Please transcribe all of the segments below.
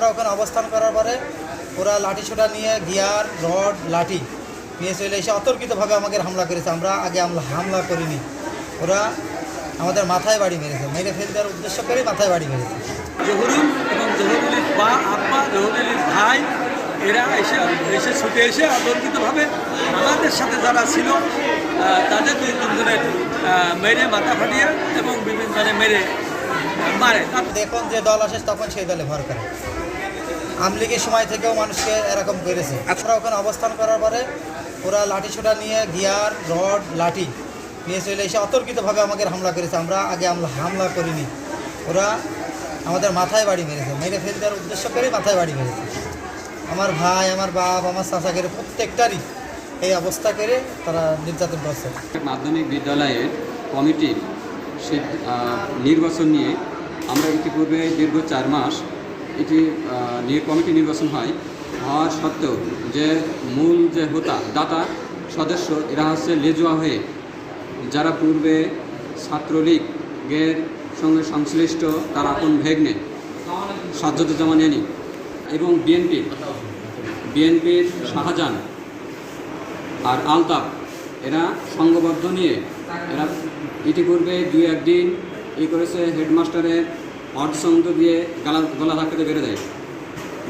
ওরা ওখানে অবস্থান করার পরে ওরা লাঠি ছোটা নিয়ে গিয়ার রড লাঠি নিয়ে চলে এসে অতর্কিতভাবে আমাকে হামলা করেছে। আমরা আগে হামলা করিনি, ওরা আমাদের মাথায় বাড়ি মেরেছে, মেরে ফেল দেওয়ার উদ্দেশ্য করে মাথায় বাড়ি মেরেছে। জহুরুল এবং জহুরুলের বা আব্বা জহুরুলের ভাই এরা এসে ছুটে এসে অতর্কিতভাবে আমাদের সাথে যারা ছিল তাদের দুই তিনজনের মেরে মাথা ফাটিয়ে এবং বিভিন্ন জনে মেরে মারে। দেখুন যে দল আসে তখন সেই দলে ভর করে। আমলিগের সময় থেকেও মানুষকে এরকম করেছে। আমরা ওখানে অবস্থান করার পরে ওরা লাঠি ছোটা নিয়ে গিয়ার রড লাঠি নিয়ে চলে এসে অতর্কিতভাবে আমাকে হামলা করেছে। আমরা আগে হামলা করিনি, ওরা আমাদের মাথায় বাড়ি মেরেছে, মেরে ফেল দেওয়ার উদ্দেশ্য করে মাথায় বাড়ি মেরেছে। আমার ভাই, আমার বাপ, আমার চাচা করে প্রত্যেকটারই এই অবস্থা করে তারা নির্যাতন করছে। মাধ্যমিক বিদ্যালয়ের কমিটির নির্বাচন নিয়ে আমরা ইতিপূর্বে দীর্ঘ 4 মাস এটি কমিটি নির্বাচন হওয়া সত্ত্বেও যে মূল যে দাতা সদস্য এরা হচ্ছে লেজুয়া হয়ে যারা পূর্বে ছাত্রলীগের সঙ্গে সংশ্লিষ্ট তার আপন ভেগ্নে সাজ্জাদুজ্জামান এনি এবং বিএনপির শাহজাহান আর আলতাফ এরা সংঘবদ্ধ নিয়ে এরা ইতিপূর্বে 2-1 দিন করেছে। হেডমাস্টারের অর্ধসংঘ দিয়ে গলা ধাক্কাতে বেড়ে দেয়।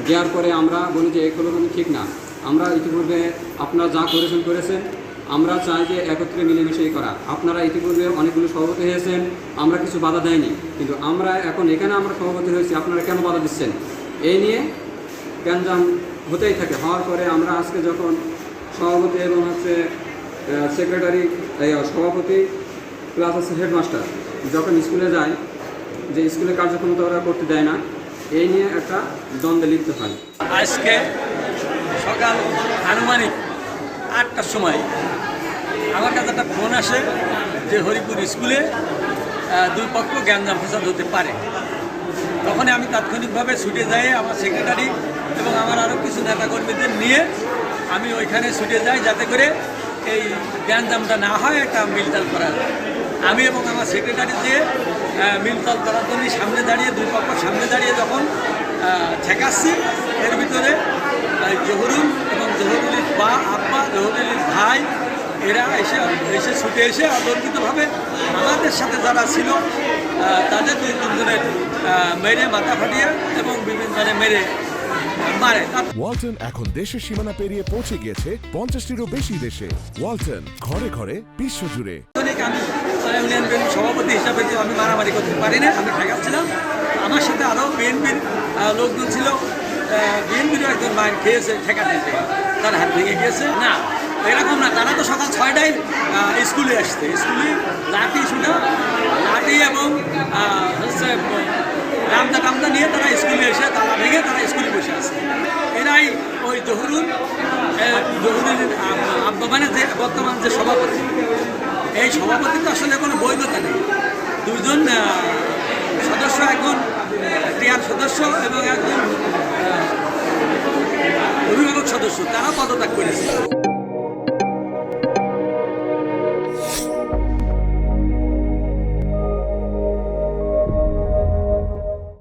দেওয়ার পরে আমরা বলি যে এগুলো কিন্তু ঠিক না, আমরা ইতিপূর্বে আপনারা যা করেছেন আমরা চাই যে একত্রে মিলেমিশেই করা। আপনারা ইতিপূর্বে অনেকগুলো সভাপতি হয়েছেন, আমরা কিছু বাধা দেয়নি, কিন্তু আমরা এখন এখানে আমরা সভাপতি হয়েছি, আপনারা কেন বাধা দিচ্ছেন? এই নিয়ে গ্যাঞ্জাম হতেই থাকে। হওয়ার পরে আমরা আজকে যখন সভাপতি এবং সেক্রেটারি সভাপতি প্লাস হেডমাস্টার যখন স্কুলে যায় যে স্কুলের কার্যক্রমতা ওরা করতে দেয় না, এই নিয়ে একটা দ্বন্দ্বে লিপ্ত হয়। আজকে সকাল আনুমানিক 8টার সময় আমার কাছে একটা ফোন আসে যে হরিপুর স্কুলে দুই পক্ষ গ্যাঞ্জাম ফসাদ হতে পারে। তখন আমি তাৎক্ষণিকভাবে ছুটে যাই, আমার সেক্রেটারি এবং আমার আরও কিছু নেতাকর্মীদের নিয়ে আমি ওইখানে ছুটে যাই যাতে করে এই গ্যাঞ্জামটা না হয়, একটা মিলতাল করা যায়। আমি এবং আমার সেক্রেটারি দিয়ে মিলতাল করার জন্য সামনে দাঁড়িয়ে দুই পক্ষ সামনে দাঁড়িয়ে যখন ঠেকাচ্ছি, এর ভিতরে জহুরুল এবং জহুরুলের বা আব্বা জহুরুলের ভাই এরা এসে ছুটে এসে অতর্কিতভাবে আমাদের সাথে যারা ছিল তাদের দুই তিনজনের মেরে মাথা ফাটিয়ে এবং বিভিন্ন জনে মেরে মারে। ওয়ালটন এখন দেশের সীমানা পেরিয়ে পৌঁছে গিয়েছে 50টিরও বেশি দেশে। ওয়ালটন, ঘরে ঘরে বিশ্বজুড়ে। আমি ইউনিয়ন বিএনপির সভাপতি হিসাবে তো আমি মারামারি করতে পারি না, আমি ঠেকাচ্ছিলাম। আমার সাথে আরও বিএনপির লোকজন ছিল, বিএনপিরও একজন মাইন খেয়েছে ঠেকাতে, তার হাত ভেঙে গিয়েছে। না, এরকম না, তারা তো সকাল 6টায় স্কুলে আসছে, স্কুলে লাঠি এবং রামদা নিয়ে তারা স্কুলে এসে তারা ভেঙে তারা স্কুলে বসে আছে। এরাই ওই জহুরুলের আব্বা মানে যে বর্তমান যে সভাপতি, এই সভাপতি তো আসলে কোনো বৈধতা নেই। 2জন সদস্য, একজন ক্রিয়ার সদস্য এবং একজন অভিভাবক সদস্য, তারা পদত্যাগ করেছে।